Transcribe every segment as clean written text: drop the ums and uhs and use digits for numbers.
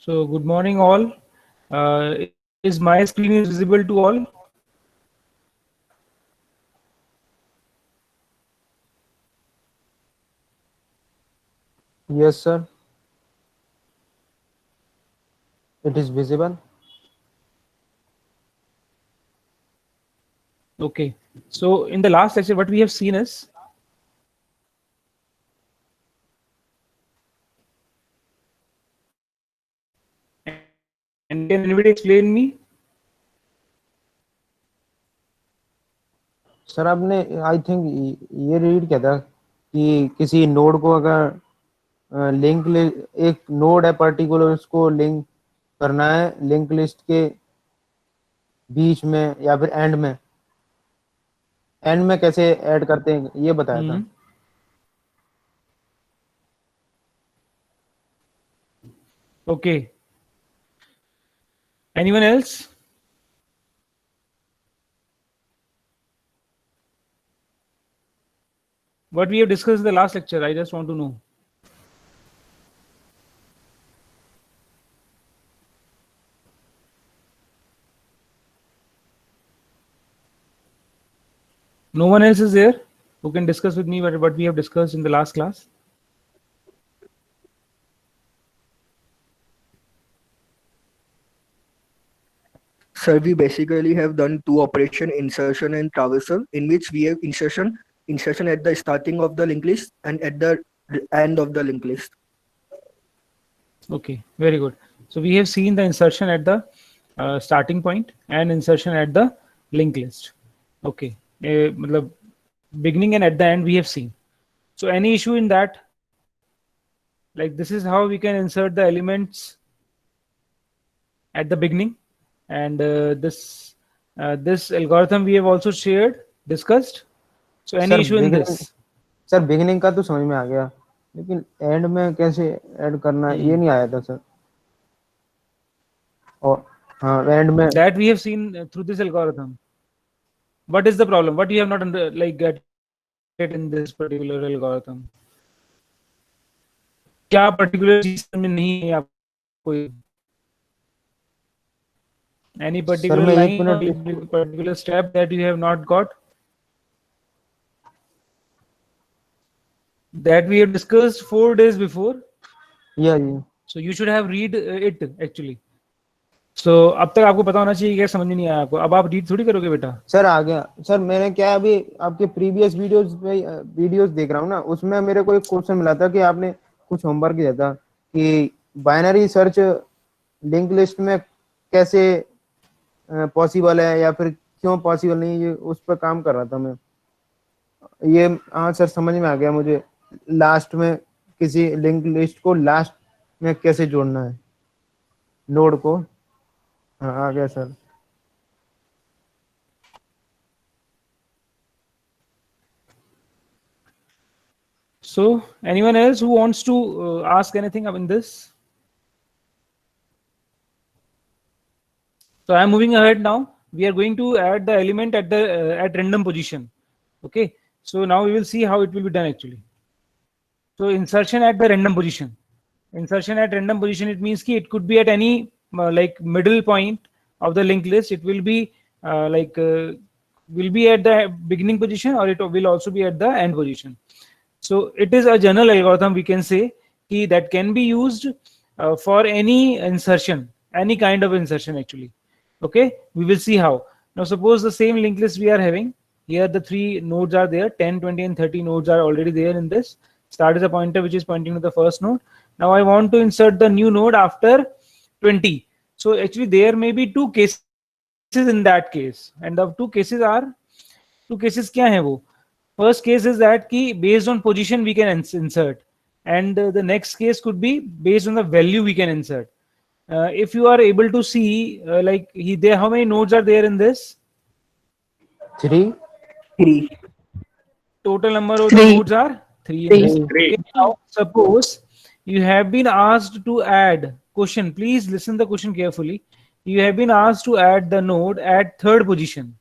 So good morning all. Is my screen is visible to all? Yes, sir. It is visible. Okay. So in the last lecture, what we have seen is and can anybody explain me? Sir आपने I think ये read किया था कि किसी node को अगर link एक node है पर्टिकुलर उसको लिंक करना है लिंक लिस्ट के बीच में या फिर एंड में कैसे ऐड करते हैं ये बताया था। Okay. Anyone else? What we have discussed in the last lecture, I just want to know. No one else is there who can discuss with me what we have discussed in the last class? Sir, we basically have done two operation, insertion and traversal, in which we have insertion at the starting of the linked list and at the end of the linked list. Okay, very good. So we have seen the insertion at the starting point and insertion at the linked list. Okay, matlab beginning and at the end we have seen. So any issue in that? Like this is how we can insert the elements at the beginning, and this algorithm we have also shared, discussed. So any sir issue in this? Sir beginning का तो समझ में आ गया लेकिन and में कैसे add करना है ये नहीं आया था सर। और हाँ एंड में that we have seen through this algorithm. What is the problem? What you have not get it in this particular algorithm? क्या particular चीज में नहीं है आपको? Any particular line or particular step that you have not got? That we have discussed 4 days before. Yeah. So you should have read it actually. So अब तक आपको पता होना चाहिए क्या, समझ नहीं आया आपको? अब आप रीड थोड़ी करोगे बेटा। सर आ गया सर। मैंने क्या अभी आपके प्रीवियस वीडियोस देख रहा हूँ ना, उसमें मेरे को एक क्वेश्चन मिला था कि आपने कुछ होमवर्क दिया था कि बाइनरी सर्च लिंक लिस्ट में कैसे पॉसिबल है या फिर क्यों पॉसिबल नहीं, ये उस पर काम कर रहा था मैं। ये हाँ सर समझ में आ गया मुझे। लास्ट में किसी लिंक लिस्ट को लास्ट में कैसे जोड़ना है नोड को। हाँ आ गया sir. So anyone else who wants to ask anything in this? So I am moving ahead now. We are going to add the element at the at random position. Okay. So now we will see how it will be done actually. So insertion at the random position. Insertion at random position, it means ki it could be at any like middle point of the linked list. It will be will be at the beginning position, or it will also be at the end position. So it is a general algorithm, we can say, that can be used for any insertion, any kind of insertion actually. Okay, we will see how. Now suppose the same linked list we are having. Here the 3 nodes are there, 10, 20 and 30 nodes are already there in this. Start is a pointer which is pointing to the first node. Now I want to insert the new node after 20. So actually there may be 2 cases in that case, and the 2 cases are, 2 cases kya hai wo? First case is that key based on position we can insert, and the next case could be based on the value we can insert. If you are able to see, there, how many nodes are there in this? 3. Total number of the nodes are 3 in this. Okay, now suppose you have been asked to add, question, please listen the question carefully. You have been asked to add the node at 3rd position.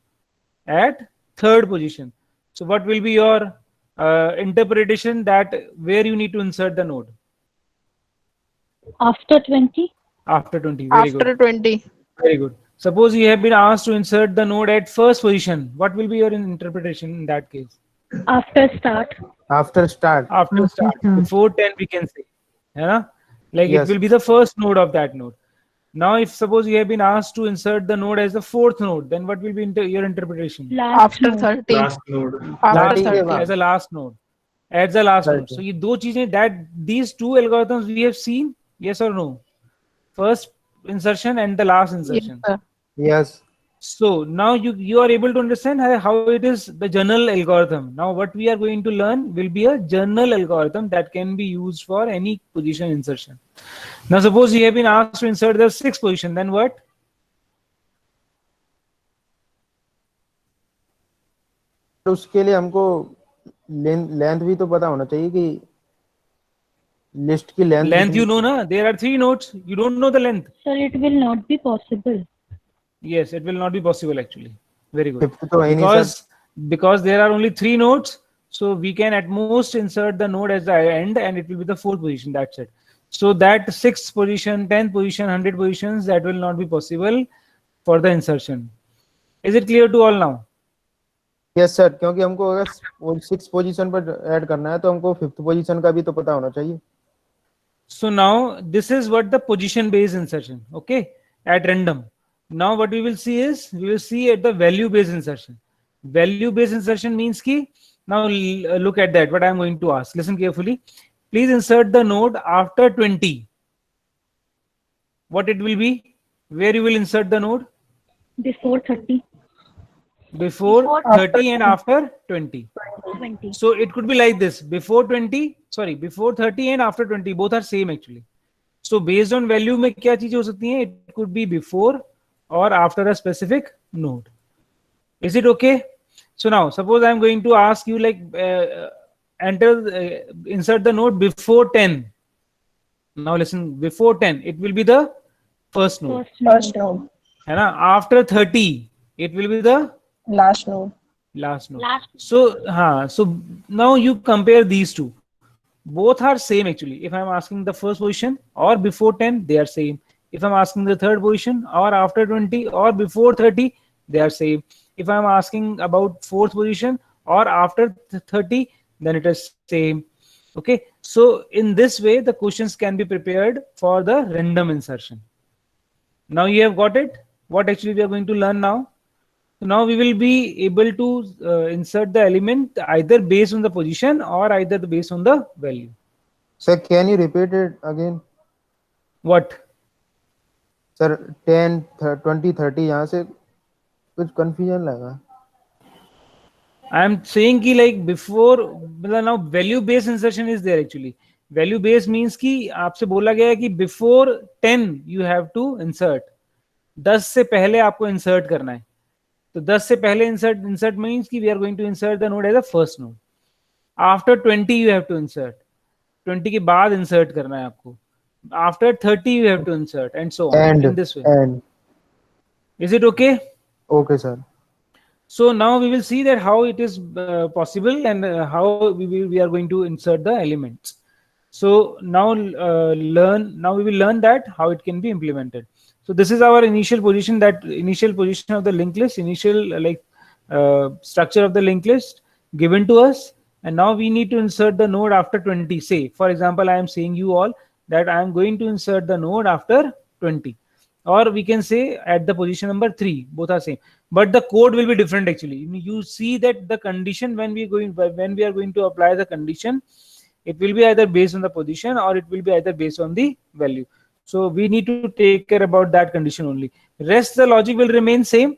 At 3rd position. So what will be your interpretation that where you need to insert the node? After 20? After 20. Very good. After 20. Very good. Suppose you have been asked to insert the node at first position. What will be your interpretation in that case? After start. After start. After start, before 10 we can say. Yeah? Like Yes. it will be the first node of that node. Now if suppose you have been asked to insert the node as the fourth node, then what will be your interpretation? Last After node. 30. Last node. After Last 30 node, के बाद. as a last node. As the last node. 30. So ये दो चीजें, that these two algorithms we have seen, yes or no? First insertion and the last Yes, insertion. sir. Yes. So now you are able to understand how it is the general algorithm. Now what we are going to learn will be a general algorithm that can be used for any position insertion. Now suppose you have been asked to insert the sixth position, then what? तो उसके लिए हमको length भी तो पता होना चाहिए कि लिस्ट की length. Length you know na? There are 3 nodes. You don't know the length. Sir, it will not be possible. Yes, it will not be possible actually. Very good. Fifth तो है नहीं sir. Because there are only 3 nodes, so we can at most insert the node as the end and it will be the fourth position. That's it. So that 6th position, 10th position, 100 positions, that will not be possible for the insertion. Is it clear to all now? Yes sir, क्योंकि हमको अगर 6 position पर add करना है तो हमको 5th position का भी तो पता होना चाहिए. So now this is what the position based insertion, okay, at random. Now what we will see is, we will see at the value based insertion. Value based insertion means ki, now look at that, what I am going to ask. Listen carefully. Please insert the node after 20. What it will be? Where you will insert the node? Before 30. Before 30 and after 20. 20. So it could be like this, before 30 and after 20, both are same actually. So based on value में क्या चीजें हो सकती हैं? It could be before or after a specific node. Is it okay? So now suppose I am going to ask you like insert the node before 10. Now listen, before 10 it will be the first node. First node. है ना? After 30 it will be the Last node. last node. Last. So now you compare these two. Both are same actually. If I'm asking the first position or before 10, they are same. If I'm asking the third position or after 20 or before 30, they are same. If I'm asking about fourth position or after 30, then it is same. Okay. So in this way, the questions can be prepared for the random insertion. Now you have got it. What actually we are going to learn now? So now we will be able to insert the element either based on the position or either based on the value. Sir, can you repeat it again? What? Sir, 10, 20, 30 यहाँ से कुछ confusion लगा. I am saying कि like before, now value based insertion is there actually. Value based means कि आपसे बोला गया है कि before 10 you have to insert. 10 से पहले आपको insert करना है. तो 10 से पहले insert means कि we are going to insert the node as a first node. After 20 you have to insert. 20 के बाद insert करना है आपको. After 30 you have to insert and so on in this way. And Is it okay? okay sir. So now we will see that how it is possible and how we are going to insert the elements. So now we will learn that how it can be implemented. So this is our initial position, that initial position of the linked list, initial structure of the linked list given to us. And now we need to insert the node after 20. Say, for example, I am saying you all that I am going to insert the node after 20. Or we can say at the position number 3, both are same. But the code will be different actually. You see that the condition when we are going to apply the condition, it will be either based on the position or it will be either based on the value. So we need to take care about that condition only. Rest the logic will remain same.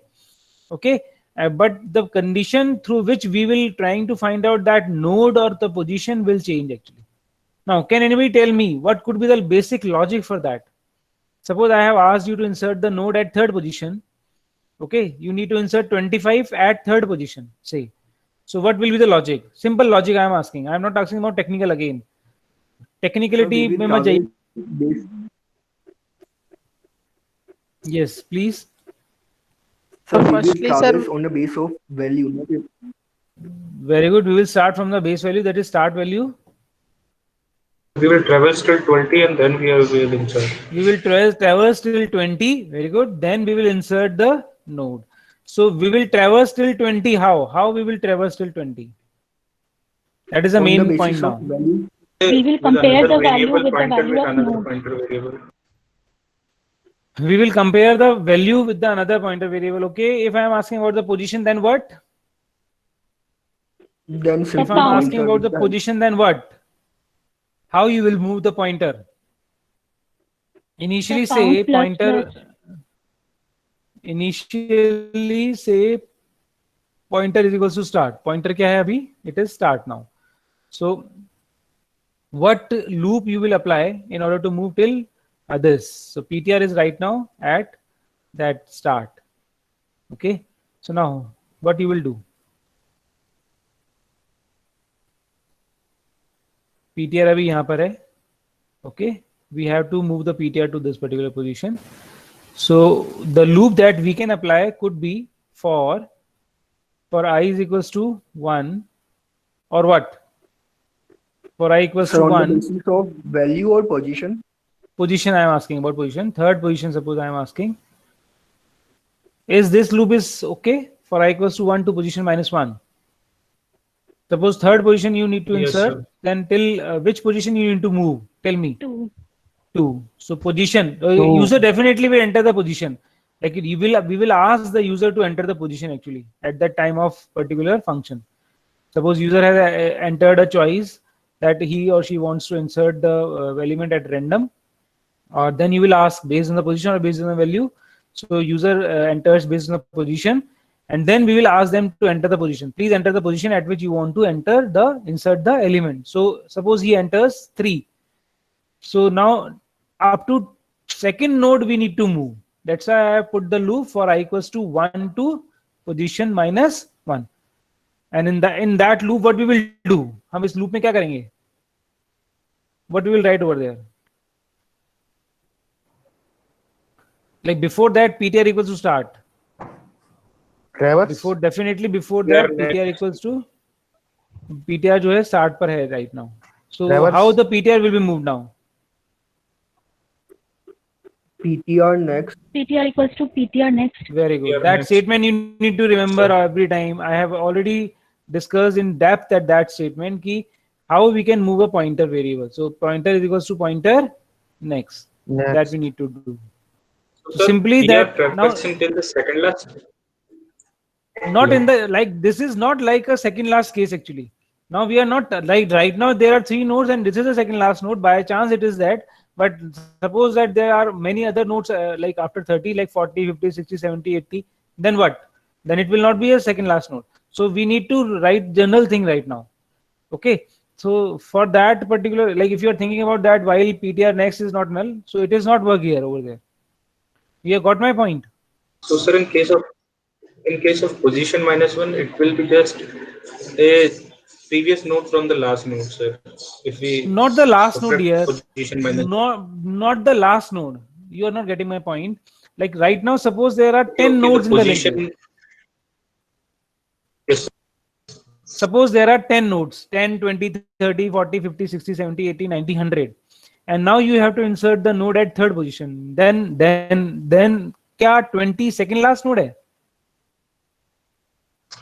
Okay. But the condition through which we will trying to find out that node or the position will change actually. Now, can anybody tell me what could be the basic logic for that? Suppose I have asked you to insert the node at third position. Okay, you need to insert 25 at third position, say. So what will be the logic? Simple logic I am asking. I am not asking about technical again. Technicality mein main jaiye. Yes, please. So we will firstly, traverse sir, on the base of value. Very good. We will start from the base value, that is start value. We will traverse till 20 and then we will insert. We will traverse till 20. Very good. Then we will insert the node. So we will traverse till 20. How we will traverse till 20? That is the On the main basis point of now. value. We will With compare another the value variable with the pointer value with of another node. pointer variable. We will compare the value with the another pointer variable. Okay. If I am asking about the position, then what? Then If simply I'm count. asking pointer about the with position, then what? How you will move the pointer? Initially The say count plus pointer. Initially say pointer is equals to start. Pointer क्या है अभी? It is start now. So what loop you will apply in order to move till this? So PTR is right now at that start. Okay. So now what you will do? PTR अभी यहाँ पर है. Okay. We have to move the PTR to this particular position. So the loop that we can apply could be for I is equals to 1 or what? For I equals So to on the 1. basis of value or position. Position I am asking about position. Third position suppose I am asking. Is this loop is okay for I equals to 1 to position minus 1? Suppose third position you need to Yes, insert. sir. Then till which position you need to move? Tell me. 2. 2. So position. Two. User definitely will enter the position. Like we will ask the user to enter the position actually at that time of particular function. Suppose user has entered a choice that he or she wants to insert the element at random, or then you will ask based on the position or based on the value. So user enters based on the position, and then we will ask them to enter the position. Please enter the position at which you want to insert the element. So suppose he enters 3. So now up to second node we need to move. That's why I put the loop for I equals to 1 to position minus 1. And in that loop what we will do? हम इस loop में क्या करेंगे? What we will write over there? Like before that PTR equals to start. Traverse. Before definitely before Yeah, that PTR next. equals to PTR जो है start पर है right now. So Traverse. how the PTR will be moved now? PTR next. PTR equals to PTR next. Very good. Yeah, That next. statement you need to remember every time. I have already discussed in depth at that statement ki how we can move a pointer variable. So pointer is equals to pointer next. That Next. we need to do. So, sir, Simply we that are now traversing till the second last. not Yeah. in the like this is not like a second last case actually. Now we are not like right now there are 3 nodes and this is a second last node. By chance it is that, but suppose that there are many other nodes like after 30 like 40 50 60 70 80, then what? Then it will not be a second last node. So we need to write general thing right now. Okay. So for that particular, like if you are thinking about that while PTR next is not null, so it is not work here over there. You have got my point. So, sir, in case of position minus 1, it will be just a previous node from the last node, sir. If we Not the last node subtract here. position minus Not the last node. You are not getting my point. Like right now, suppose there are 10 okay, nodes in the linked position. list. Yes, sir. Suppose there are 10 nodes 10, 20, 30, 40, 50, 60, 70, 80, 90, 100. And now you have to insert the node at third position. Then क्या 20 second last node है?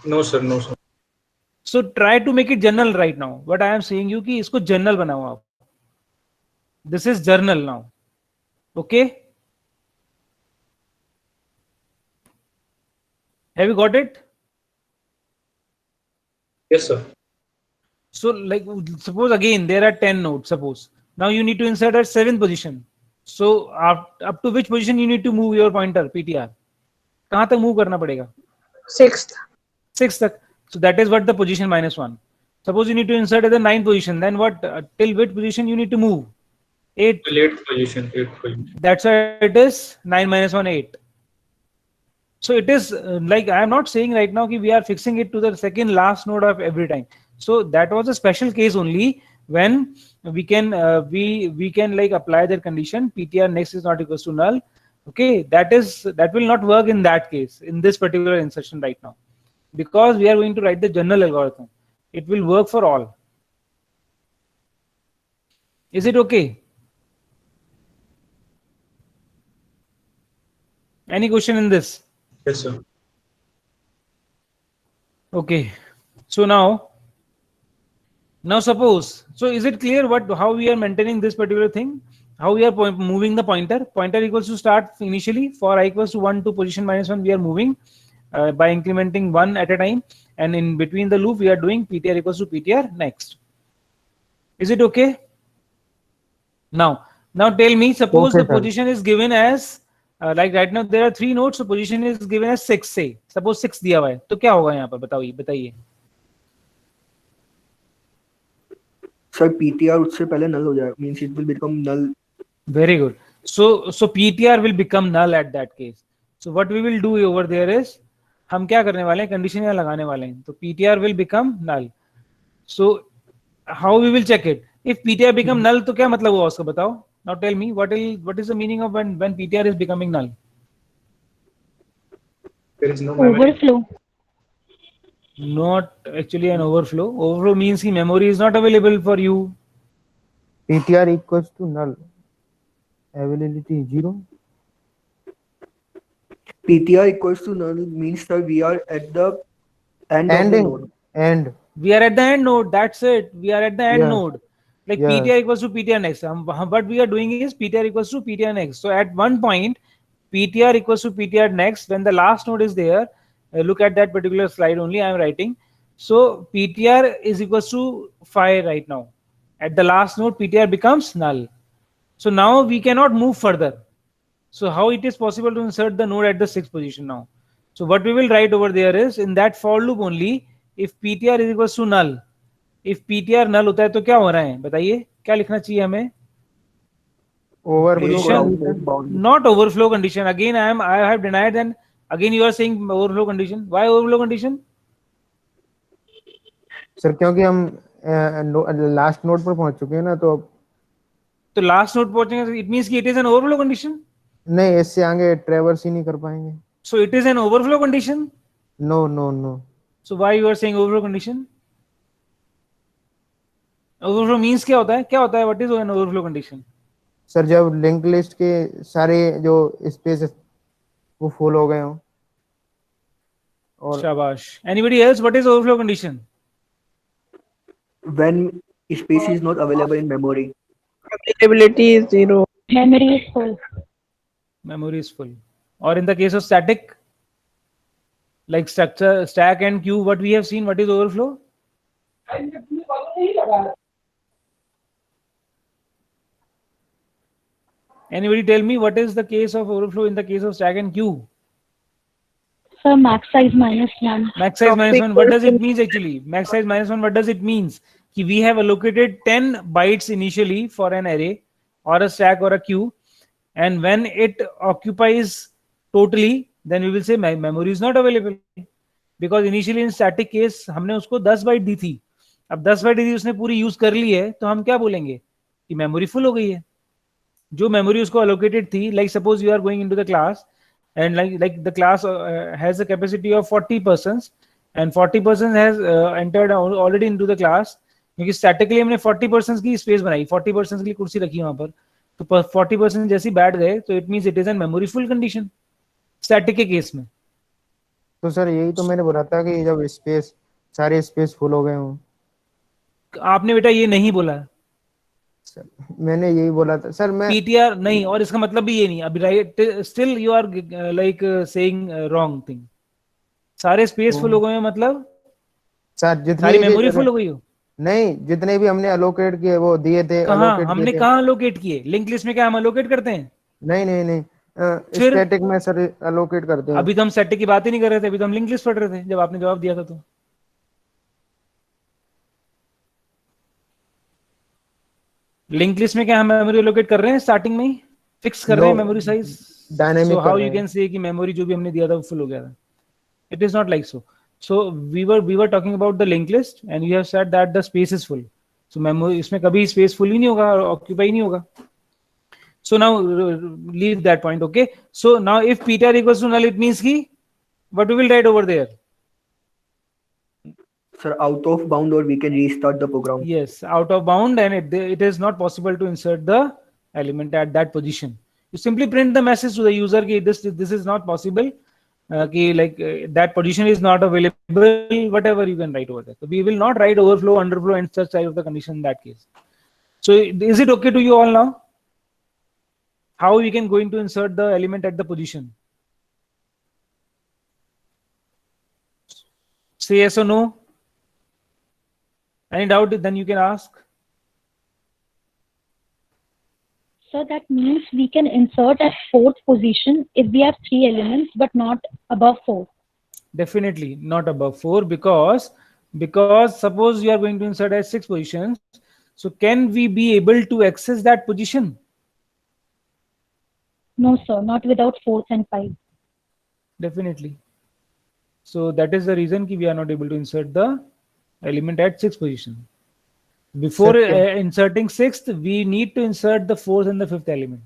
No, sir. No, sir. So try to make it general right now. What I am saying you कि इसको general बनाओ आप. This is journal now. Okay. Have you got it? Yes, sir. So like suppose again there are 10 nodes. Suppose now you need to insert at 7th position. So up to which position you need to move your pointer PTR? कहाँ तक move करना पड़ेगा? 6th. 6th तक. So that is what the position minus 1. Suppose you need to insert at the 9th position. Then what? Till which position you need to move? 8. Till 8th position. 8th position. That's why it is 9 minus 1 8. So it is like I am not saying right now that we are fixing it to the second last node of every time. So that was a special case only when we can like apply that condition PTR next is not equals to null. Okay, that will not work in that case in this particular insertion right now, because we are going to write the general algorithm. It will work for all. Is it okay? Any question in this? Yes, sir. Okay. So now suppose, so is it clear how we are maintaining this particular thing? How we are moving the pointer? Pointer equals to start initially for I equals to 1 to position -1. We are moving by incrementing 1 at a time, and in between the loop we are doing ptr equals to ptr next. Is it okay? Now tell me, suppose Okay, the sir. position is given as like right now there are 3 nodes, so position is given as 6, say suppose 6 दिया हुआ है, तो क्या होगा यहाँ पर बताइए. Sir PTR उससे पहले null हो जाएगा, means it will become null. Very good. So PTR will become null at that case. So what we will do over there is, हम क्या करने वाले हैं, कंडीशन यहाँ लगाने वाले हैं, तो PTR will become null. So how we will check it? If PTR become null, तो क्या मतलब हुआ उसका बताओ? Now tell me what is the meaning of when PTR is becoming null? There is no memory. Overflow. Not actually an overflow. Overflow means कि memory is not available for you. PTR equals to null. Availability 0. PTR equals to null means that we are at the end of the node. End. We are at the end node. That's it. We are at the end Yeah. node. Like Yeah. PTR equals to PTR next. What we are doing is PTR equals to PTR next. So at one point, PTR equals to PTR next. When the last node is there, look at that particular slide only. I am writing. So PTR is equals to 5 right now. At the last node, PTR becomes null. So now we cannot move further. So how it is possible to insert the node at the 6th position now? So what we will write over there is, in that for loop only, if PTR is equals to null, if PTR null होता है तो क्या हो रहा है बताइए, क्या लिखना चाहिए हमें? Overflow Condition. condition. Not overflow condition. Again I have denied, and again you are saying overflow condition. Why overflow condition? Sir क्योंकि हम लास्ट नोड पर पहुंच चुके हैं ना, तो लास्ट नोड पहुंचेंगे, इट मींस कि it is an overflow condition. नहीं, इससे आगे ट्रेवर्स ही नहीं कर पाएंगे. So it is an overflow condition. No no no. So why you are saying overflow condition? Overflow means क्या होता है, what is an overflow condition? Sir जब लिंक लिस्ट के सारे जो स्पेस वो फुल हो गए हो. और शाबाश. Anybody else, what is overflow condition? When space is not available in memory. Availability is 0. Memory is full. Memory is full. Or in the case of static, like structure, stack and queue, what we have seen, what is overflow? Anybody tell me what is the case of overflow in the case of stack and queue? Sir, max size -1. Max size Topic -1, what does it person- mean actually? Max size -1, what does it means? Ki we have allocated 10 bytes initially for an array or a stack or a queue, and when it occupies totally, then we will say memory is not available, because initially in static case हमने उसको 10 bite दी थी. अब 10 bite दी उसने पूरी use कर ली है, तो हम क्या बोलेंगे कि मेमोरी फुल हो गई है. जो मेमोरी उसको allocated थी, like suppose you are going into the class and like the class has a capacity of 40 persons and 40 persons has entered already into the class, क्योंकि statically हमने 40 persons की space बनाई, 40 persons के लिए कुर्सी रखी वहां पर, तो 40 persons जैसे बैठ गए, तो it means it is N memory full condition static के केस में. तो सर यही तो मैंने बोला था कि जब सारे स्पेस फुल हो गए हो. आपने बेटा ये नहीं बोला. सर मैंने यही बोला था सर. मैं पीटीआर नहीं, और इसका मतलब भी ये नहीं. अभी right, still you are like saying wrong thing. सारे स्पेस फुल हो गए मतलब सर जितनी सारी भी मेमोरी फुल हो गई हो. नहीं, जितने भी हमने अलोकेट किए वो दिए थे. कहाँ allocate हमने किए थे. कहाँ अलोकेट किए? लिंक लिस्ट में क्या हम अलोकेट करते हैं? नहीं नहीं नहीं, फिर? स्टैटिक में सर अलोकेट करते हैं. अभी तो हम स्टैटिक की बात ही नहीं कर रहे थे, अभी तो हम लिंक लिस्ट पढ़ रहे थे जब आपने जवाब दिया था. तो लिंक लिस्ट में क्या हम मेमोरी अलोकेट कर रहे हैं? स्टार्टिंग में ही फिक्स कर रहे हैं No, memory size. Dynamic So कर how रहे you हैं. can say कि मेमोरी जो भी हमने दिया था वो फुल हो गया था? It is not like so. So we were talking about the linked list and you have said that the space is full. So memory इसमें कभी space full ही नहीं होगा और occupy नहीं होगा. So now leave that point, okay? So now if ptr equals to null, it means कि what we will write over there? Sir, out of bound, or we can restart the program. Yes, out of bound, and it is not possible to insert the element at that position. You simply print the message to the user कि this is not possible, कि like that position is not available, whatever you can write over there. So we will not write overflow, underflow, and such type of the condition in that case. So is it okay to you all now? How we can going to insert the element at the position? Say yes or no. Any doubt, then you can ask. So that means we can insert at fourth position if we have 3 elements, but not above 4. Definitely not above 4, because suppose you are going to insert at 6 positions. So can we be able to access that position? No, sir, not without 4th and 5. Definitely. So that is the reason we are not able to insert the element at 6th position. Before Sir, inserting 6th, we need to insert the 4th and the 5th element.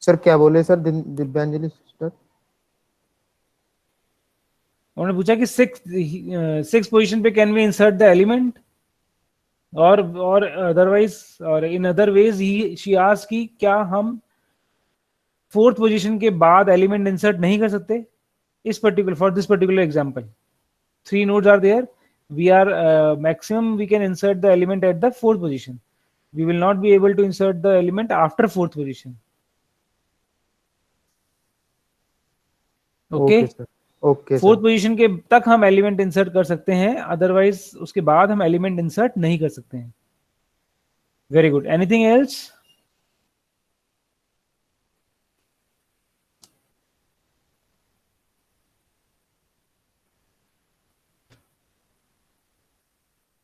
Sir क्या बोले sir दिव्यांजलि sister? उन्होंने पूछा कि 6th position पे can we insert the element, और otherwise, और in other ways she asked कि क्या हम 4th पोजीशन के बाद एलिमेंट इंसर्ट नहीं कर सकते इस particular, for this particular example 3 nodes are there, we are maximum we can insert the element at the 4th position. We will not be able to insert the element after 4th position. Okay, sir, okay sir. 4th position के तक हम element insert कर सकते हैं, otherwise उसके बाद हम element insert नहीं कर सकते हैं. Very good. Anything else?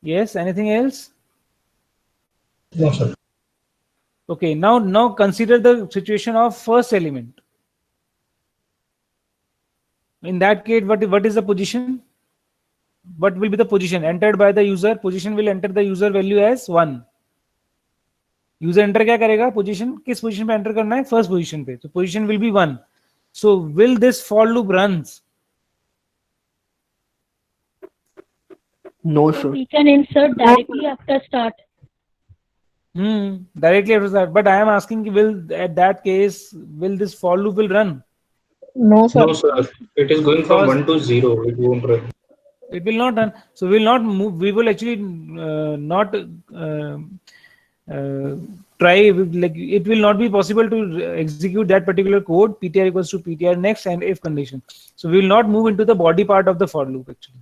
Yes, anything else? No, sir. Okay, now consider the situation of first element. In that case, what is the position? What will be the position entered by the user? Position will enter the user value as 1. User enter क्या करेगा? Position किस position पे enter करना है? First position पे. So position will be 1. So will this for loop runs? No, So sir. we can insert directly after start. Directly after that. But I am asking, will at that case, will this for loop will run? No, sir. No, sir. It is going from Because 1 to 0. It won't run. it will not run. So we will not move. We will actually not try. Like it will not be possible to execute that particular code. PTR equals to PTR next and if condition. So we will not move into the body part of the for loop actually.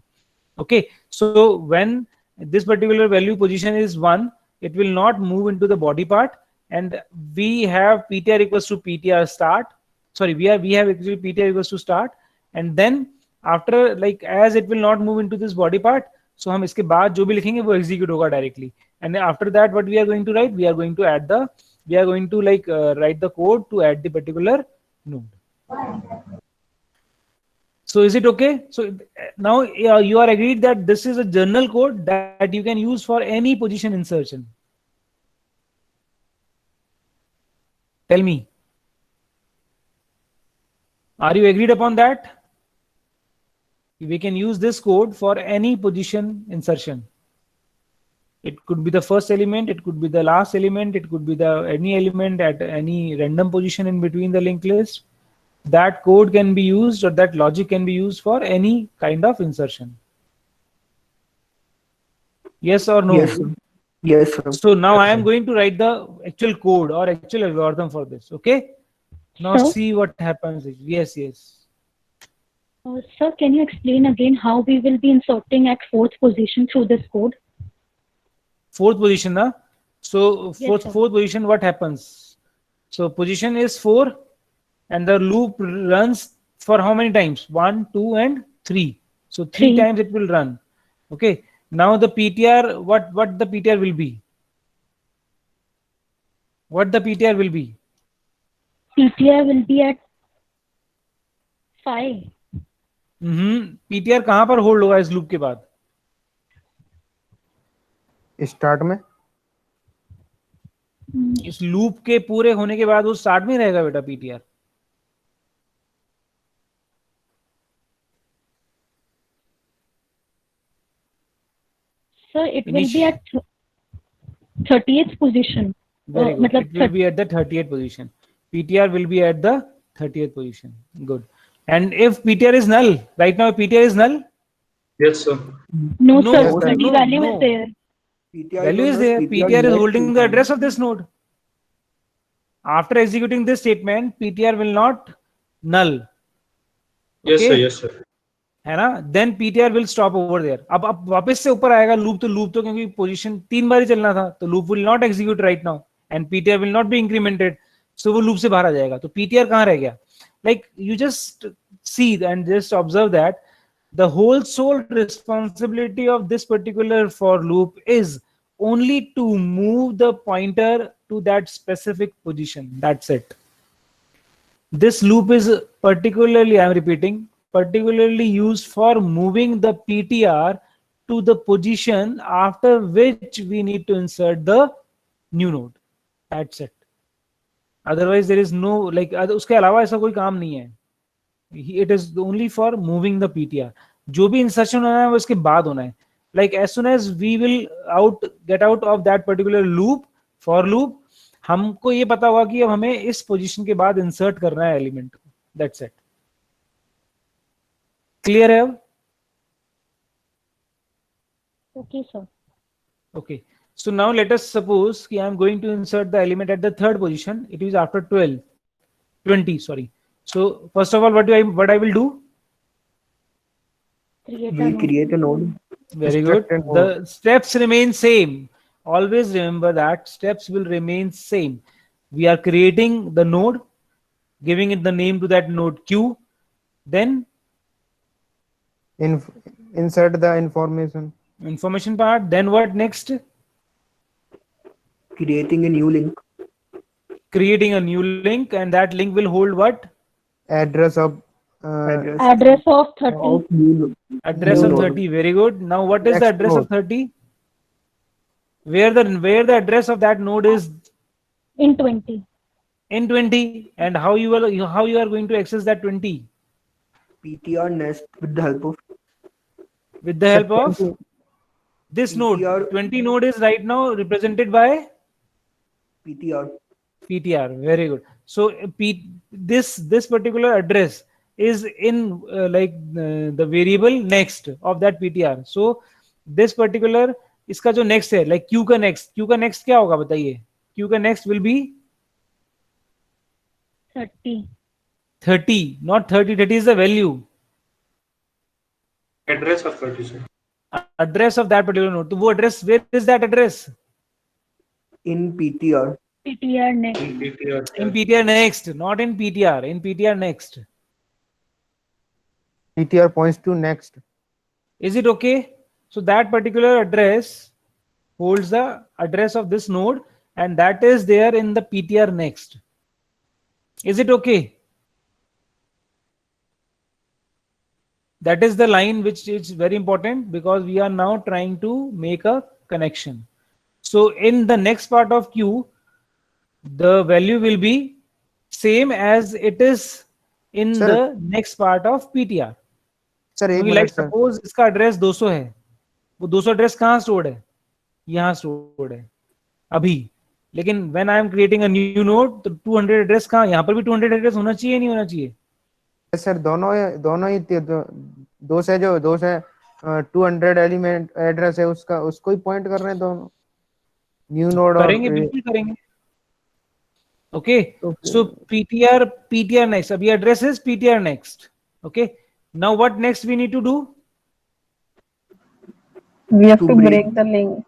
Okay. So when this particular value position is 1, it will not move into the body part, and we have PTR equals to PTR start. Sorry, we have actually PTR equals to start, and then after, like, as it will not move into this body part, so हम इसके बाद जो भी लिखेंगे वो execute होगा directly, and after that what we are going to write, we are going to write the code to add the particular node. So is it okay? So now you are agreed that this is a general code that you can use for any position insertion. Tell me. Are you agreed upon that? We can use this code for any position insertion. It could be the first element, it could be the last element, it could be any element at any random position in between the linked list. That code can be used, or that logic can be used for any kind of insertion. Yes or no? Yes, sir. Yes, sir. So now I am going to write the actual code or actual algorithm for this. Okay. Now Sir? see what happens. Yes, yes. Sir, can you explain again how we will be inserting at 4th position through this code? 4th position, huh? So Yes, sir. fourth position, what happens? So position is 4, and the loop runs for how many times? 1, 2, and 3. So 3 3. times it will run. Okay. Now the PTR, what the PTR will be? What the PTR will be? PTR will be at 5. PTR कहाँ पर hold होगा इस loop के बाद? Start में. इस loop के पूरे होने के बाद वो स्टार्ट में रहेगा बेटा PTR. Sir, it will be at 30th position. Very good. matlab It will be at the 30th position. PTR will be at the 30th position. Good. And if PTR is null, right now PTR is null. Yes, sir. No, No, sir, yes, sir. the value is there. PTR Value is on there. the PTR is next holding the time. address of this node. After executing this statement, PTR will not null. Yes, sir. Okay? Yes, sir. है ना? Then PTR will stop over there. अब वापस से ऊपर आएगा loop तो क्योंकि position 3 बार ही चलना था तो loop will not execute right now and PTR will not be incremented. So वो लूप से बाहर आ जाएगा. तो PTR कहाँ रह गया? Like you just see and just observe that the whole sole responsibility of this particular for loop is only to move the pointer to that specific position. That's it. This loop is particularly, I am repeating, particularly used for moving the PTR to the position after which we need to insert the new node. That's it. Otherwise, there is no like उसके अलावा ऐसा कोई काम नहीं है. It is only for moving the PTR. जो भी insertion होना है वो इसके बाद होना है. Like as soon as we will get out of that particular loop, for loop, हमको ये पता होगा कि अब हमें इस पोजीशन के बाद इंसर्ट करना है एलिमेंट को. That's it. Clear है अब? Okay, sir. Okay. So now let us suppose कि I am going to insert the element at the third position. It is after 20, sorry. So first of all, what I will do? Create a We node. create a node. Very good. Instruct and The steps remain same. Always remember that steps will remain same. We are creating the node, giving it the name to that node Q. Then insert the information part. Then what next? Creating a new link. Creating a new link, and that link will hold what? address of Address of 30. Of new Address new of node. 30. Very good. Now what is the Next address of node. 30? Where the address of that node is In 20. in 20, and how you are going to access that 20? PTR nest with the help of With the help of this node. PTR. 20 node is right now represented by PTR. PTR. Very good. So this particular address is in the variable next of that PTR. So this particular इसका जो next है like Q का next क्या होगा बताइए? Q का next will be 30, not 30. 30 is the value. Address of 30, sir. Address of that particular node. तो वो address, where is that address? In PTR. PTR next. In PTR. In PTR next, not in PTR. In PTR next. PTR points to next. Is it okay? So that particular address holds the address of this node, and that is there in the PTR next. Is it okay? That is the line which is very important because we are now trying to make a connection. So in the next part of Q, the value will be same as it is in Sir. the next part of PTR. Sir एक क्योंकि minute like sir suppose इसका address 200 है, वो 200 address कहाँ stored है? यहाँ stored है अभी. लेकिन when I am creating a new node तो 200 एड्रेस कहाँ? यहाँ पर भी 200 एड्रेस होना चाहिए, नहीं होना चाहिए? सर दोनों ही दो से 200 एलिमेंट एड्रेस है उसका उसको ही पॉइंट कर रहे हैं दोनों न्यू नोड करेंगे, बिल्कुल करेंगे. Okay, so PTR next. अभी address is PTR next. Okay, now what next we need to do? We have To to break- break the link.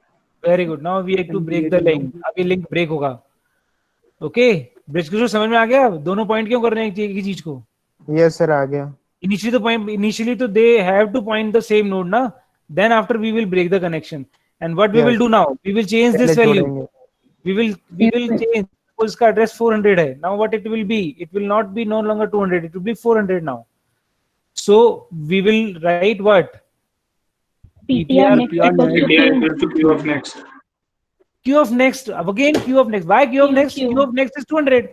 Very good. Now we have to And break the create a link. अभी link break होगा. Okay, bridge को समझ में आ गया? दोनों point क्यों कर रहे हैं एक ही चीज को? यस सर आ गया. Initially तो they have to point the same node ना. Then after we will break the connection. And what we Yes. will do now? We will change this पहले value. जोड़ेंगे. We will change. Suppose इसका address 400 है. Now what it will be? It will not be no longer 200. It will be 400 now. So we will write what? PTR next PTR equals to PTR Q. equal to Q of next. Q of next. Again Q of next. Why Q of next? Q. Q of next is 200.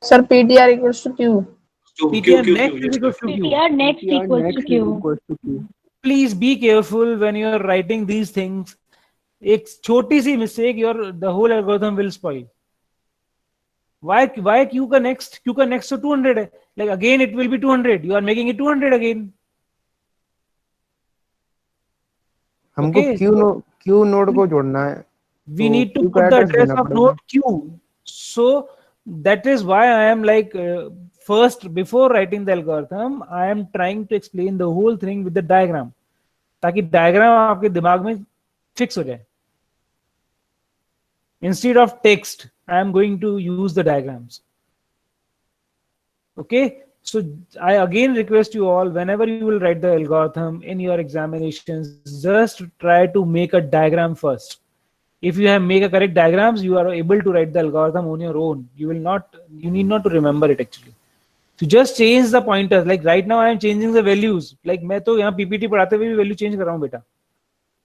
Sir, PTR equals to Q. To PTR Q, next yes, is equal to Q. PTR next PTR equals next to is Q. equals to Q. please be careful when you are writing these things. एक छोटी सी mistake, the whole algorithm will spoil. Why q का next तो 200 है, like again it will be 200, you are making it 200 again. हमको Okay, Q node को जोड़ना है, we तो need to क्यू का put the एड्रेस address देना of पड़ेगा। node q. So that is why I am like first, before writing the algorithm, I am trying to explain the whole thing with the diagram, ताकि diagram आपके दिमाग में fix हो जाए. Instead of text, I am going to use the diagrams. Okay, so I again request you all, whenever you will write the algorithm in your examinations, just try to make a diagram first. If you have make a correct diagrams, you are able to write the algorithm on your own. You need not to remember it actually. So just change the pointers. Like right now I am changing the values. Like मैं तो यहाँ PPT पढ़ाते हुए भी value change कर रहा हूँ बेटा.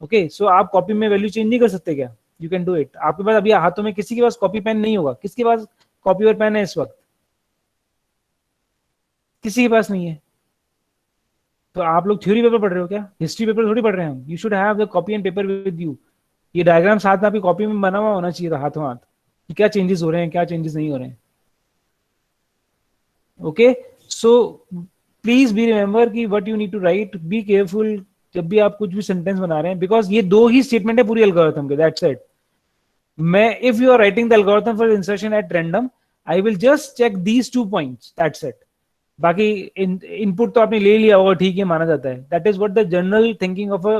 Okay, so आप कॉपी में वैल्यू चेंज नहीं कर सकते क्या? You can do it. आपके पास अभी हाथों में किसी के पास कॉपी पेन नहीं होगा. किसके पास कॉपी और पेन है इस वक्त? किसी के पास नहीं है. तो आप लोग थ्योरी पेपर पढ़ रहे हो क्या? हिस्ट्री पेपर थोड़ी पढ़ रहे हैं हम. You should have the copy and paper with you. ये डायग्राम साथ में आपकी कॉपी में बना हुआ होना चाहिए था, हाथों हाथ, कि क्या चेंजेस हो रहे हैं, क्या चेंजेस नहीं हो रहे हैं. Okay, so please be remember कि what you need to write. Be careful जब भी आप कुछ भी सेंटेंस बना रहे हैं, बिकॉज ये दो ही स्टेटमेंट है पूरी एल्गोरिथम के. That's it. मैं if you are writing the algorithm for insertion at random, I will just check these 2 points. That's it. बाकी इनपुट तो आपने ले लिया होगा, ठीक है, माना जाता है. That is what the general thinking of a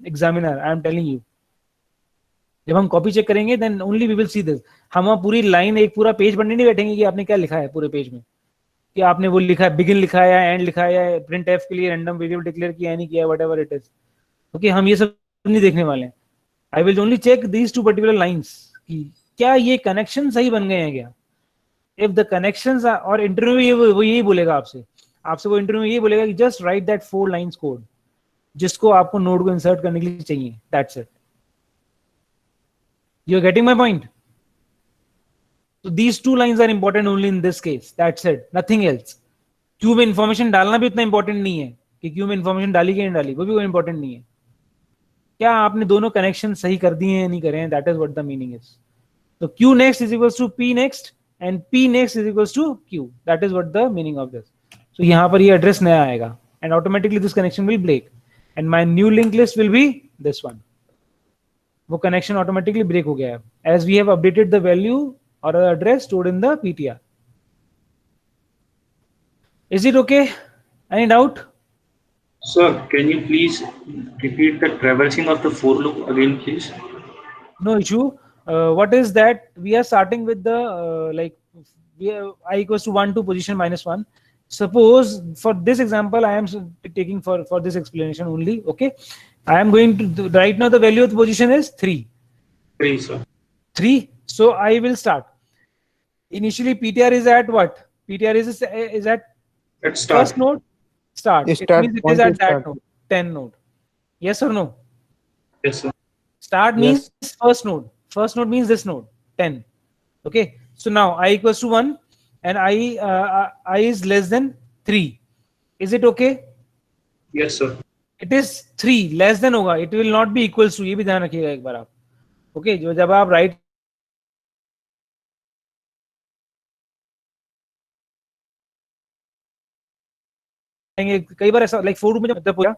examiner. I am telling you. जब हम कॉपी चेक करेंगे then only we will see this. हम वहां पूरी लाइन, एक पूरा पेज पढ़ने नहीं बैठेंगे कि आपने क्या लिखा है पूरे पेज में, कि आपने वो लिखा है, बिगिन लिखा है या एंड लिखा है या प्रिंट एफ के लिए रैंडम वेरिएबल डिक्लेयर किया है नहीं किया है, व्हाटएवर इट इज. ओके, हम ये सब नहीं देखने वाले हैं. I will only check these 2 particular lines कि क्या ये कनेक्शन सही बन गए हैं क्या. इफ द कनेक्शंस, और इंटरव्यू वो यही बोलेगा आपसे वो इंटरव्यू यही बोलेगा कि just write that 4 lines code जिसको आपको नोड को इंसर्ट करने के लिए चाहिए. That's it. You're getting my point? So these 2 lines are important only in this case. That's it. Nothing else. Q में इंफॉर्मेशन डालना भी उतना इंपॉर्टेंट नहीं है कि क्यू में इंफॉर्मेशन डाली कि नहीं डाली, वो भी कोई इंपॉर्टेंट नहीं है. क्या आपने दोनों कनेक्शन सही कर दिए हैं नहीं करे हैं, that is what the meaning is. तो Q next is equals to P next and P next is equals to Q. That is what the meaning of this. So यहाँ पर ये एड्रेस नया आएगा and automatically this connection will break and my new link list will be this one. वो connection automatically break हो गया है as we have updated the value और address stored in the PTR. Is it okay? Any doubt? Sir, can you please repeat the traversing of the for loop again, please? No issue. What is that? We are starting with the we have I equals to 1 to position -1. Suppose for this example I am taking for this explanation only. Okay, I am going to right now the value of the position is 3. 3, sir. 3. So I will start. Initially PTR is at what? PTR is at Let's start. first node. Start. It Start, means it point is to at that start. node. 10 node. Yes or no? Yes, sir. Start Yes. means first node. First node means this node 10. Okay. So now I equals to 1 and I is less than 3. Is it okay? Yes, sir. It is 3 less than होगा. It will not be equals to. ये भी ध्यान रखिएगा एक बार आप. Okay. जो जब आप राइट कई बार ऐसा लाइक 4 में जब पूरा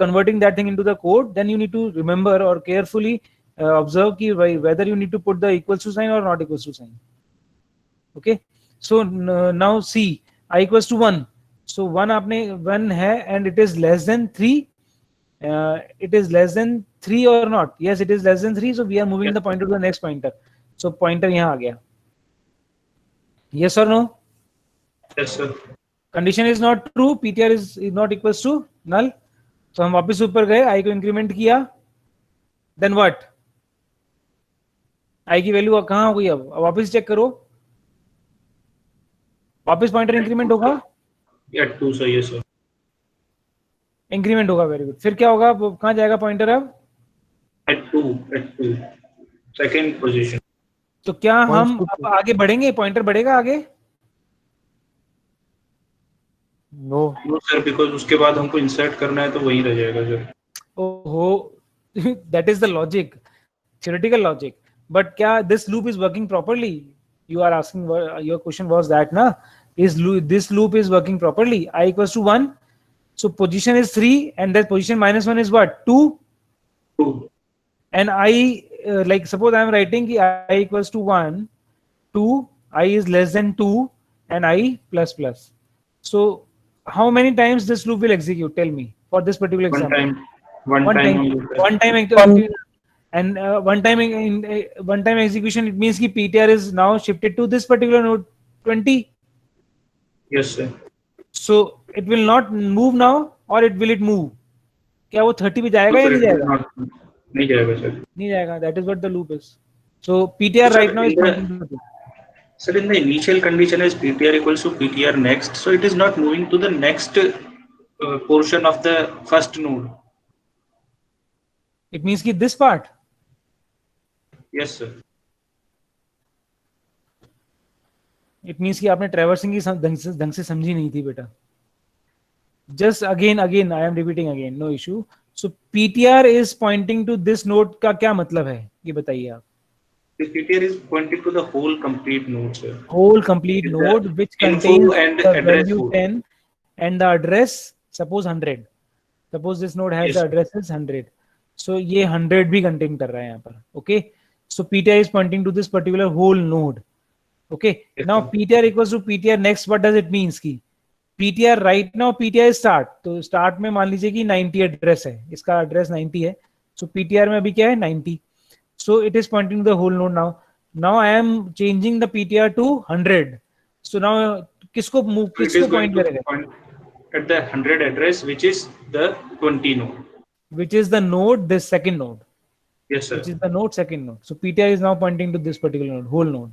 converting that thing into the code, then you need to remember or carefully observe ki whether you need to put the equals to sign or not equals to sign. Okay, so now see, I equals to 1. So 1 आपने 1 है and it is less than 3. It is less than 3 or not? Yes, it is less than 3. So we are moving the pointer to the next pointer. So pointer यहाँ आ गया. Yes or no? Yes, sir. Condition is not true. PTR is not equals to null. तो हम वापस ऊपर गए, आई को increment किया, then what? आई की वैल्यू कहां हो गई? अब वापस चेक करो, वापस पॉइंटर इंक्रीमेंट होगा. Yeah, 2, sir. Yes, sir. Increment होगा. Very good. फिर क्या होगा? कहां जाएगा पॉइंटर अब? At 2. Second position. तो क्या हम अब आगे बढ़ेंगे? पॉइंटर बढ़ेगा आगे? नो नो सर, बिकॉज उसके बाद हमको इंसर्ट करना है तो वही रह जाएगा sir. Oh, that is the logic, theoretical logic. But क्या this loop is working properly? You are asking. Your question was that, na? This loop is working properly? I equals to 1. So position is 3, and that position minus 1 is what? 2. 2. And I, like suppose I am writing ki I equals to 1, 2, I is less than 2, and I plus plus. So how many times this loop will execute? Tell me for this particular One example. time. One One time time, only, sir. one time activity, and one time execution. It means कि PTR is now shifted to this particular node 20. Yes sir. So it will not move now, or will it move? क्या वो 30 पे जाएगा No, या sir, नहीं it will जाएगा? not. नहीं जाएगा सर. नहीं जाएगा. That is what the loop is. So PTR So, sir, right now is in the- pointing to this. Sir, in the initial condition is PTR equals to PTR next, so it is not moving to the next portion of the first node. It means कि this part. Yes sir. It means कि आपने traversing की ढंग से समझी नहीं थी बेटा. Just again I am repeating again, no issue. So PTR is pointing to this node का क्या मतलब है ये बताइए आप. This PTR is pointing to the whole complete node, sir. Whole complete With node the which info contains and the address value both. 10 and the address suppose 100. Suppose this node has Yes. the address is 100. So ये 100 भी contain कर रहा है यहाँ पर. Okay. So PTR is pointing to this particular whole node. Okay. Yes, Now sir. PTR equals to PTR next. What does it means की PTR right now PTR is start. तो start में मान लीजिए कि 90 address है. इसका address 90 है. So PTR में अभी क्या है 90. So it is pointing to the whole node now. Now I am changing the PTR to 100. So now किसको move So it किसको is going point to करेगा? point at the 100 address, which is the 20 node. Which is the node, this second node. Yes sir. Which is the node second node. So PTR is now pointing to this particular node, whole node.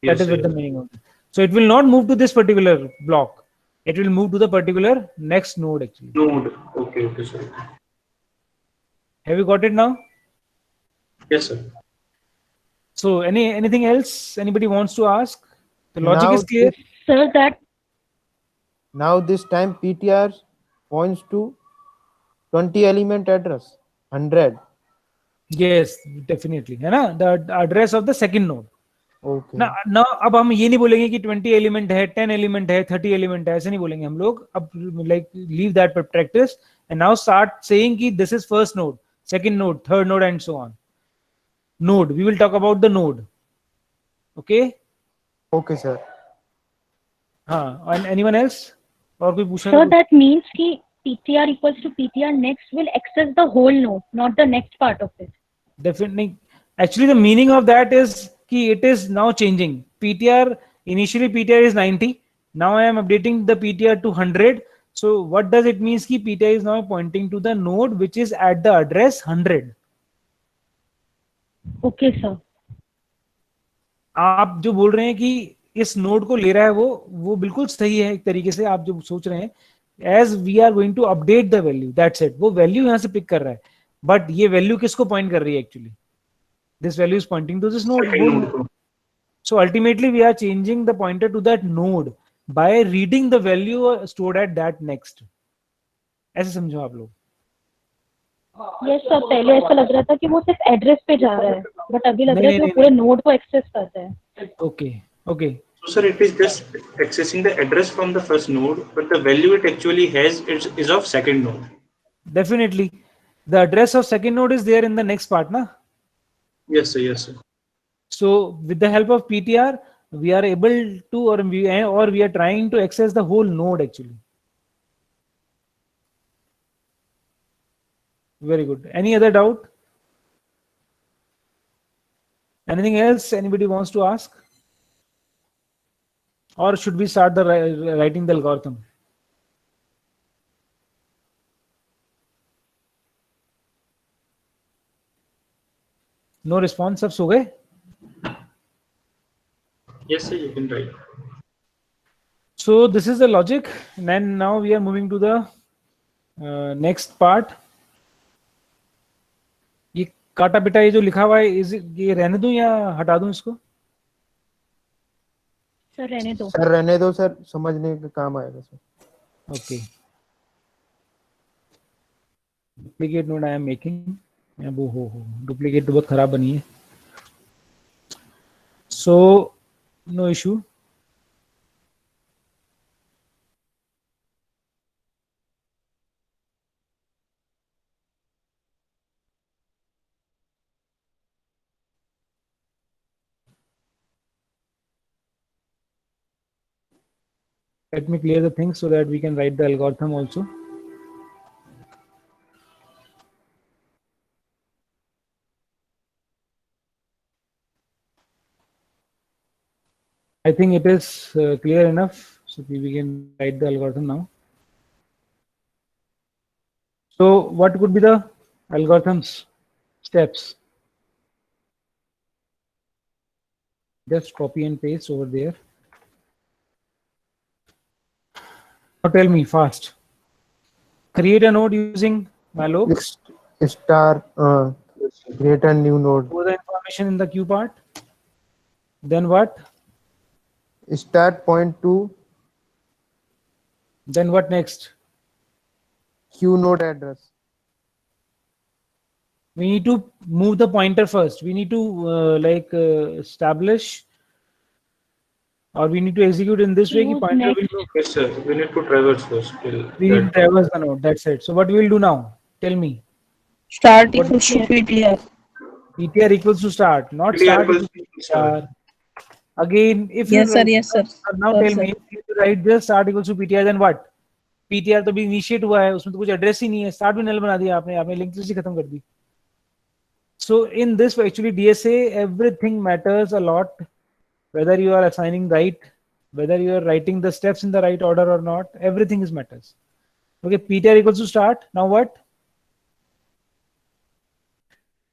Yes, That is what sir. the meaning of it. So it will not move to this particular block. It will move to the particular next node actually. Node. Okay, okay, sir. Have you got it now? Yes sir. So anything else anybody wants to ask? The logic Now is clear. Sir, that now this time PTR points to 20 element address 100. Yes, definitely. है ना? The address of the second node. Okay. ना अब हम ये नहीं बोलेंगे कि 20 element है 10 एलिमेंट है 30 एलिमेंट है ऐसे नहीं बोलेंगे हम लोग अब like leave that practice and now start saying कि this is first node second node third node and so on node we will talk about the node okay Okay, sir. हाँ एंड एनीवन एल्स और कोई पूछना sir, that means कि PTR equals to PTR next will access the whole node, not the next part of it. definitely actually the meaning of that is कि it is now changing PTR initially PTR is 90 now I am updating the PTR to 100 so what does it means कि PTR is now pointing to the node which is at the address 100 Okay, sir. आप जो बोल रहे हैं कि इस node को ले रहा है वो बिल्कुल सही है एक तरीके से आप जो सोच रहे हैं as we are going to update the value that's it वो वैल्यू यहां से पिक कर रहा है बट ये वैल्यू किसको पॉइंट कर रही है actually this value is pointing to this node. Second node को. So ultimately we are changing the pointer to that node by reading the value stored at that next. ऐसे समझो आप लोग. Yes, sir. पहले ऐसा लग रहा था कि वो सिर्फ एड्रेस पे जा रहा है, बट अभी लग रहा है कि वो पूरे नोड को एक्सेस करता है. Okay, okay. So sir, it is just accessing the address from the first node, but the value it actually has is of second node. Definitely, the address of second node is there in the next part, na? Yes sir, yes sir. So with the help of PTR, we are able to, or we are trying to access the whole node actually. Very good. Any other doubt? Anything else anybody wants to ask? Or should we start the writing the algorithm? No response, सब सो गए? Yes sir, you can write. So this is the logic, and then now we are moving to the next part. ये काटा पिटा ये जो लिखा हुआ है ये रहने दूं या हटा दूं इसको? सर रहने दो. सर रहने दो सर समझने के काम आएगा sir. Okay. Duplicate node I am making. वो हो duplicate तो बहुत खराब बनी है. So no issue. Let me clear the things so that we can write the algorithm also. I think it is clear enough. So we can write the algorithm now. So what could be the algorithms steps? Just copy and paste over there. Now tell me fast. Create a node using malloc. Star create a new node. Put the information in the queue part. Then what? Start point to Then what next? queue node address. We need to move the pointer first. We need to establish, or we need to execute in this way. Ki Use pointer will next. move. Yes, sir. We need to traverse first. Till We need to that. traverse the node. That's it. So what we will do now? Tell me. Start What equals to PTR. PTR equals to start, not PTR start equals equals to to start. PTR. Again, if Yes, you sir. write, Yes, sir. now Sir, tell sir. me, if you write just start equals to PTR, then what? PTR तो भी initiate हुआ है, उसमें तो कुछ address ही नहीं है, start भी नल बना दिया आपने, आपने लिंक लिस्ट ही खत्म कर दी. So in this actually DSA, everything matters a lot, whether you are assigning right, whether you are writing the steps in the right order or not, everything is matters. Okay, PTR equals to start. Now what?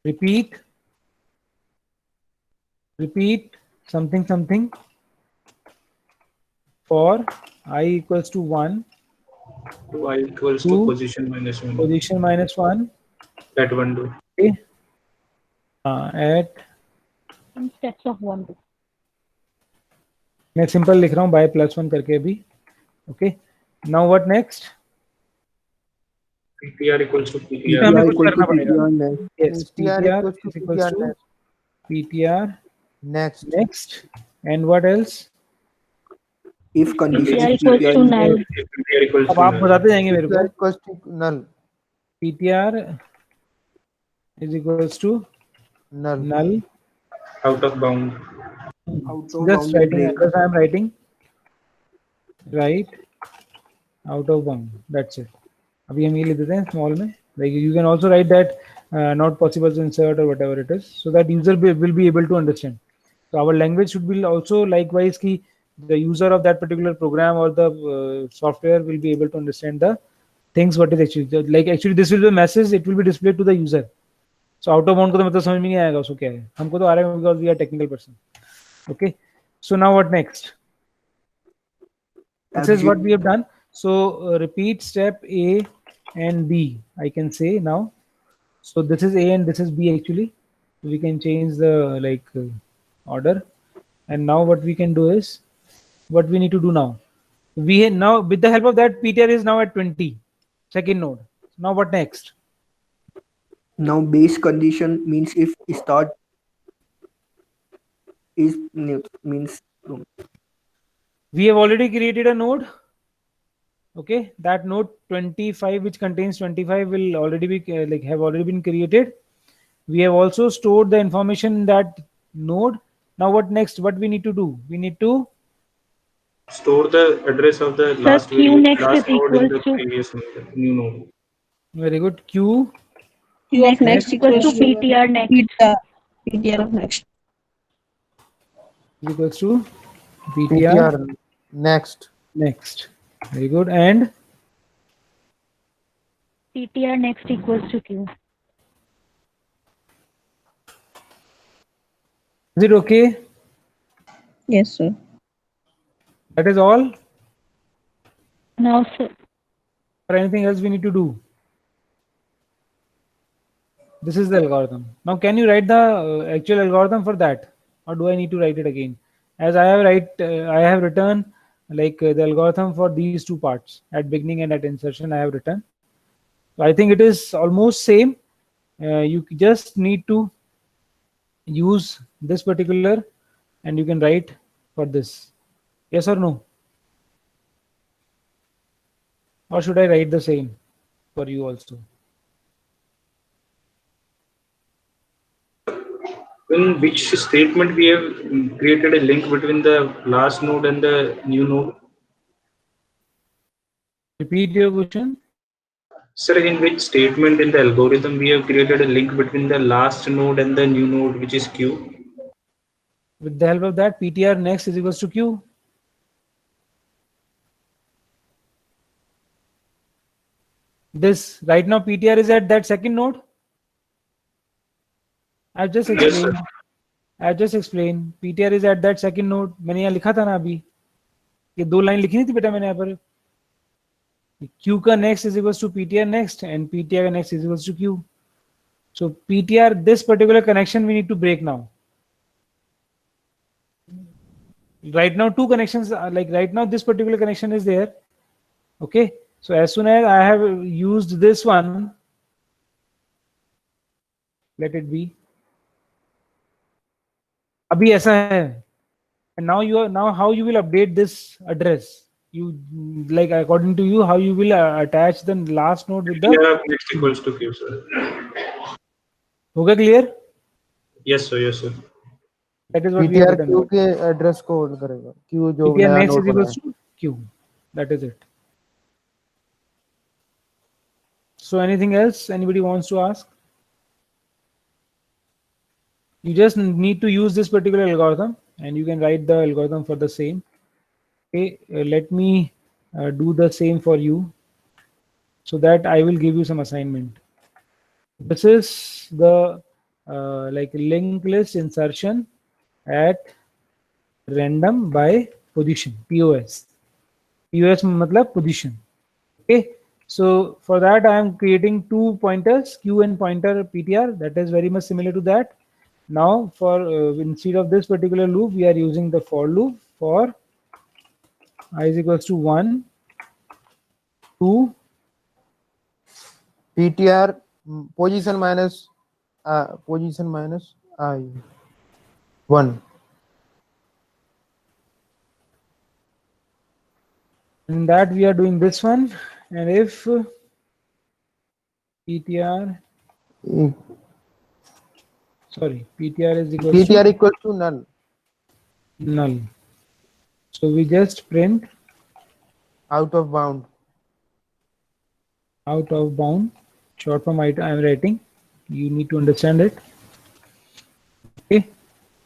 Repeat something for I equals to 1 To I equals to to position minus 1. position minus 1. That one do. Okay. At In steps of 1 to. मैं simple लिख रहा हूँ by +1 करके अभी. Okay. Now what next? PTR equals to इसमें PTR. हमें PTR कुछ equal करना to पड़ेगा. PTR next. Yes, PTR PTR equals to is equals to next. PTR Next. next, and what else? If condition PTR is equals PTR to is null. If PTR equals अब to आप null. बताते जाएंगे मेरे PTR को. equals to null. PTR is equals to null. Out of bound. out of Just bound writing break. address. I am writing right out of bound. That's it. अभी हम ये लिख देते हैं small में. Like you can also write that not possible to insert or whatever it is, so that user will be able to understand. So our language should be also likewise ki the user of that particular program or the software will be able to understand the things what is actually like. Actually this will be a message, it will be displayed to the user. So out of bound को तो मतलब समझ में नहीं आएगा उसको क्या है, हमको तो आ रहा है because we are technical person. Okay, so now what next? This is what we have done. So repeat step A and B, I can say now. So this is A and this is B actually. We can change the order. And now what we can do is, what we need to do now. We now with the help of that PTR is now at 20, second node. Now what next? Now base condition means if start is means We have already created a node. Okay, that node 25 which contains 25 will already be have already been created. We have also stored the information in that node. Now what next? What we need to do? We need to Store the address of the Sir, last Q next last is node in equal the to previous node, new node. very good. Q Q of next equals to PTR next. PTR of next. is equals to PTR PTR next. next. Very good. And PTR next equals to Q. is it okay? Yes, sir. That is all. Now, sir, Or anything else we need to do? This is the algorithm. Now, can you write the actual algorithm for that, or do I need to write it again? As I have written like the algorithm for these two parts at beginning and at insertion I have written. So I think it is almost same. You just need to use this particular and you can write for this. Yes or no? Or should I write the same for you also? In which statement we have created a link between the last node and the new node? Repeat your question. Sir, in which statement in the algorithm we have created a link between the last node and the new node, which is Q? With the help of that, PTR next is equals to Q. This right now PTR is at that second node. I've just Yes, sir. explained. I've just explained. PTR is at that second node. मैंने यहाँ लिखा था ना अभी. ये दो line लिखी नहीं थी बेटा मैंने यहाँ पर. Q का next is equals to PTR next and PTR का next is equals to Q. So PTR, this particular connection we need to break now. Right now two connections are like right now this particular connection is there. Okay. So as soon as I have used this one, let it be. अभी ऐसा है. And now how you will update this address? You like according to you how you will attach the last node with the. PTR next equals to Q, sir. होगा clear? Yes, sir. Yes, sir. That is what we have PTR done. Q के address को hold करेगा. Q जो PTR नया next node is बना equals है. to Q. That is it. So anything else anybody wants to ask? You just need to use this particular algorithm and you can write the algorithm for the same. Okay, let me do the same for you so that I will give you some assignment. This is the like linked list insertion at random by position, POS. POS matlab position. Okay, so for that I am creating two pointers, Q and pointer PTR. That is very much similar to that. Now for instead of this particular loop, we are using the for loop for I is equals to 1, 2, PTR position minus I 1. in that we are doing this one, and if PTR is equals PTR to equals to null. null, so we just print Out of bound. out of bound. Short form I am writing. You need to understand it. Okay.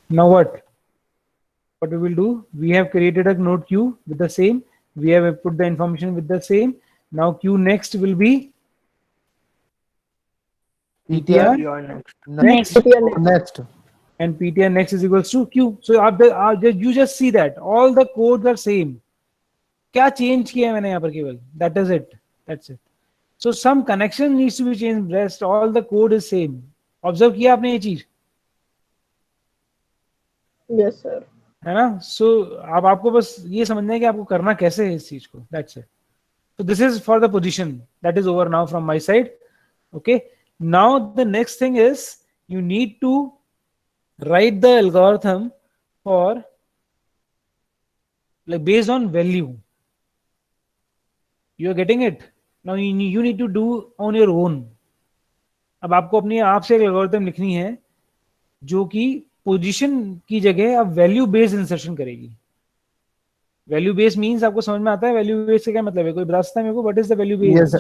Now what we will do? We have created a node Q with the same. We have put the information with the same. Now Q next will be PTR PTR next. and PTR next is equals to Q. So after you just see that all the codes are same. क्या change किया है मैंने यहाँ पर केवल. That is it. That's it. So some connection needs to be changed. Rest all the code is same. Observe किया आपने ये चीज. Yes, sir. है ना. So अब आपको बस ये समझना है कि आपको करना कैसे है इस चीज को. That's it. So this is for the position. That is over now from my side. Okay. Now the next thing is you need to write the algorithm for like based on value. You are getting it. Now you need to do on your own. अब आपको अपनी आप से एक algorithm लिखनी है जो कि पोजीशन की जगह आप वैल्यू बेस्ड इंसर्शन करेगी. वैल्यू बेस्ड मींस आपको समझ में आता है वैल्यू बेस्ड से क्या मतलब है? कोई बता सकता है मेरे को what is the value based? Yes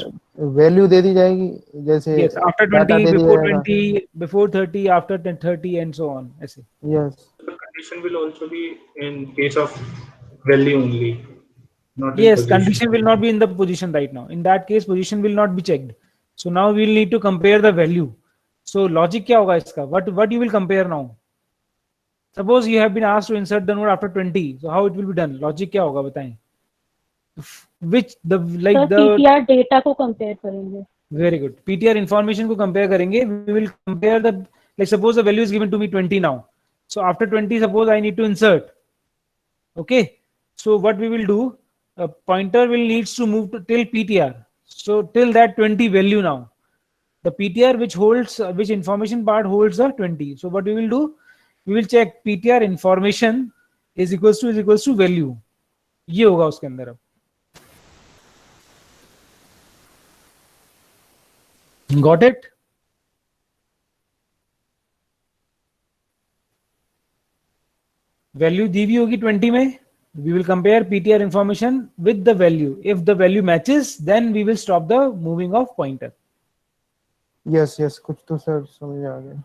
value दे दी जाएगी जैसे yes after data 20 दे before दिया जाएगा. 20 before 30 after 30 and so on ऐसे. Yes. The condition will also be in case of value only. Not in Yes, position. condition will not be in the position right now. In that case, position will not be checked. So now we will need to compare the value. So logic क्या होगा इसका? What you will compare now? Suppose you have been asked to insert the node after 20. So how it will be done? Logic क्या होगा बताएं? Which the like sir the PTR data को compare करेंगे. very good. PTR information को compare करेंगे. We will compare the like suppose the value is given to me 20 now. So after 20, suppose I need to insert. Okay. So what we will do, a pointer will needs to move to till PTR. So till that 20 value now. The PTR which holds which information part holds the 20. So what we will do, we will check PTR information is equals to value. ये होगा उसके अंदर अब. Got it? Value दी हुई होगी 20 में. We will compare PTR information with the value. If the value matches, then we will stop the moving of pointer. Yes yes, कुछ तो सर समझ आ गया.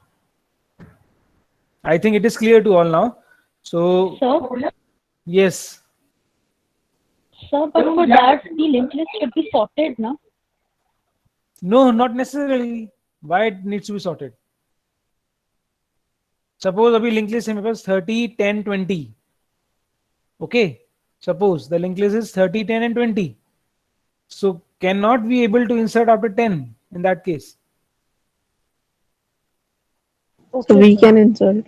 I think it is clear to all now. So Sir, yes, sir, but for that, the linked list should be sorted, no? no, not necessarily. Why it needs to be sorted? Suppose अभी linked list है मेरे पास 30, 10, 20. Okay. Suppose the linked list is 30, 10, and 20. So cannot be able to insert after 10 in that case. So we can insert.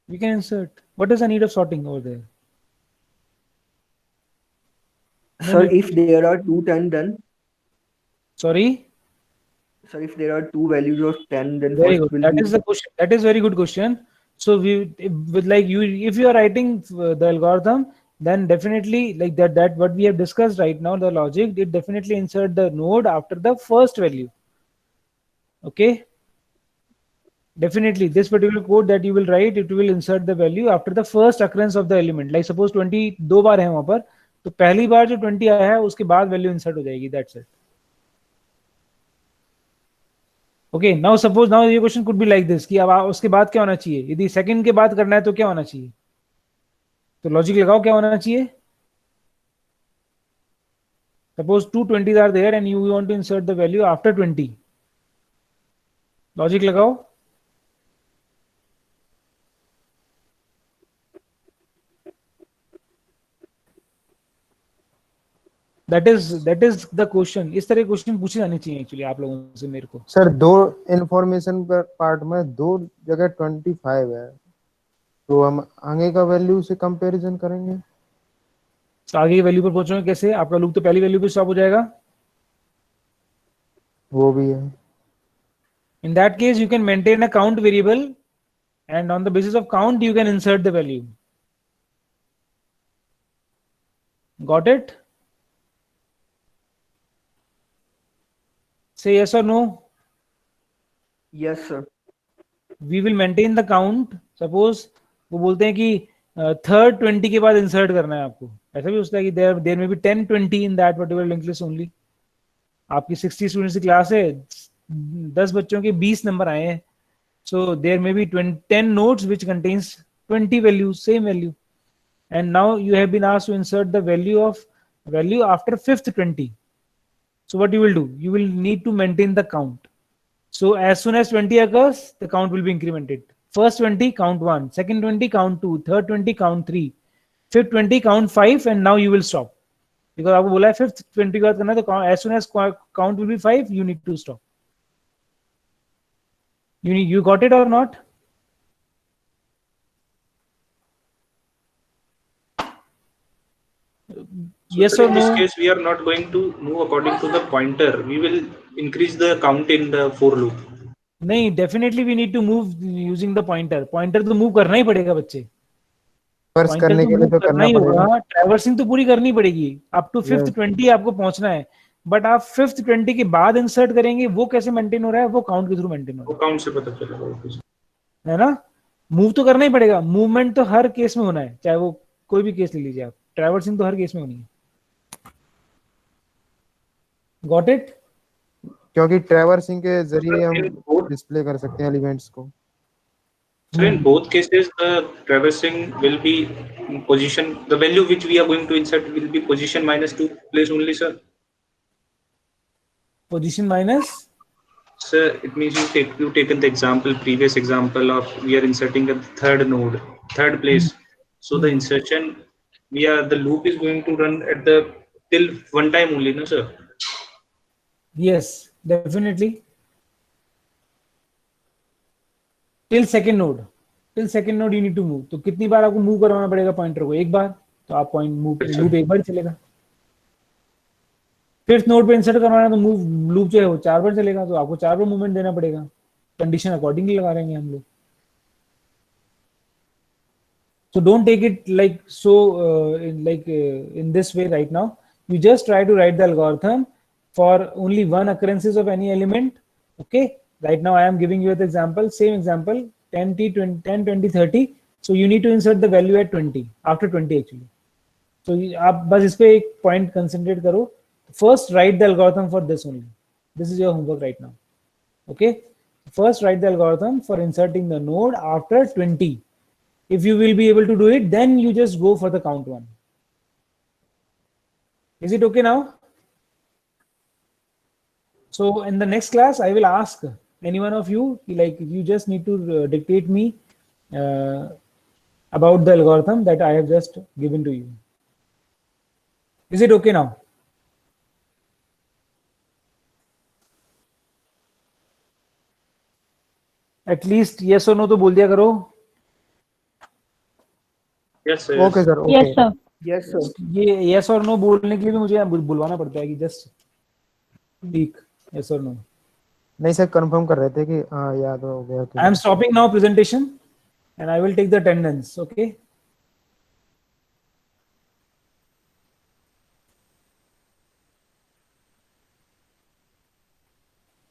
We can insert. What is the need of sorting over there? Sir, if there are two 10, then Sorry. sir, if there are two values of 10, then Very first good. will That be is the question. That is very good question. So with like you, if you are writing the algorithm, then definitely like that what we have discussed right now, the logic, it definitely insert the node after the first value. Okay. Definitely, this particular code that you will write, it will insert the value after the first occurrence of the element. Like suppose 20 दो बार है वहां पर, तो पहली बार जो 20 आया है उसके बाद वैल्यू इंसर्ट हो जाएगी. That's it. Okay, now suppose now ये question could be like this कि अब उसके बाद क्या होना चाहिए. यदि सेकंड के बाद करना है तो क्या होना चाहिए. तो लॉजिक लगाओ क्या होना चाहिए. Suppose two 20s are there and you want to insert the value after 20. Logic लगाओ. That is the question. इस तरह क्वेश्चन पूछे जाने चाहिए एक्चुअली आप लोगों से मेरे को. सर दो इंफॉर्मेशन पर पार्ट में दो जगह 25 है, तो हम आगे का वैल्यू से कंपैरिजन करेंगे. तो आगे की वैल्यू पर पहुंचोगे कैसे. आपका लूप तो पहली वैल्यू पे स्टॉप हो जाएगा. वो भी है. In that case, you can maintain a count variable, and on the basis of count, you can insert the value. Got it? Say yes or no. yes, sir. We will maintain the count. Suppose वो बोलते हैं कि third 20 के बाद insert करना है आपको. ऐसा भी हो सकता है कि देयर में be 10, 20 in that particular link list only. आपकी 60 स्टूडेंट्स की क्लास है, 10 बच्चों के 20 नंबर आए हैं. So there may be 10 nodes which contains 20 values, same value. And now you have been asked to insert the value after fifth 20. So what you will do? You will need to maintain the count. So as soon as 20 occurs, the count will be incremented. First 20, count 1. Second 20, count 2. Third 20, count 3. Fifth 20, count 5. And now you will stop. Because आपको बोला है fifth 20 के बाद करना है, तो as soon as count will be 5, you need to stop. You got it or not? Yes So or in this no? case, we are not going to move according to the pointer. We will increase the count in the for loop. नहीं, definitely we need to move using the pointer. Pointer तो move करना ही पड़ेगा बच्चे. Purse Pointer करने तो के लिए move तो करना करना ही पड़ेगा. होगा. Traversing तो पूरी करनी पड़ेगी. Up to fifth Yes. 20 आपको पहुंचना है. बट आप फिफ्थ 20 के बाद इंसर्ट करेंगे, वो कैसे मेंटेन हो रहा है, वो काउंट के थ्रू मेंटेन हो वो रहा काउंट से पता चलेगा. है ना. मूव तो करना ही पड़ेगा. मूवमेंट तो हर केस में होना है, चाहे वो कोई भी केस ले लीजिए आप. ट्रैवर्सिंग तो हर केस में होनी है. Got it. क्योंकि ट्रैवर्सिंग के जरिए हम In both- डिस्प्ले कर सकते हैं एलिमेंट्स को. So in both cases, the traversing will be in position. The value which we are going to insert will be position -2 place only, sir. Position minus. Sir, it means you've taken the previous example of we are inserting a third node, third place. So the insertion, the loop is going to run at the till one time only, no, sir? Yes, definitely. Till second node. Till second node you need to move. तो कितनी बार आपको move करवाना पड़ेगा pointer को. एक बार. तो आप point loop एक बार चलेगा। फिफ्थ नोड पे इंसर्ट करवाना है तो मूव लूप जो है वो 4 बार चलेगा, तो आपको 4 बार मूवमेंट देना पड़ेगा। कंडीशन अकॉर्डिंगली लगा रहेंगे हम लोग। So don't take it like so in this way right now. You just try to write the algorithm for only one occurrences of any element. Okay. Right now I am giving you the example, same example, 10, 10, 20, 30. So you need to insert the value at 20, after 20 actually. So आप बस इस पे एक point concentrate करो. First write the algorithm for this only. This is your homework right now. Okay. First write the algorithm for inserting the node after 20. If you will be able to do it, then you just go for the count one. Is it okay now? So in the next class, I will ask any one of you, like you just need to dictate me about the algorithm that I have just given to you. Is it okay now? At least yes or no तो बोल दिया करो. Yes, sir. Okay sir, okay. Yes, sir. Yes, sir. ये yes और no बोलने के लिए भी मुझे बुलवाना पड़ता है कि just speak yes or no. नहीं सर, कंफर्म कर रहे थे कि हाँ याद हो गया। I am stopping now presentation and I will take the attendance. Okay.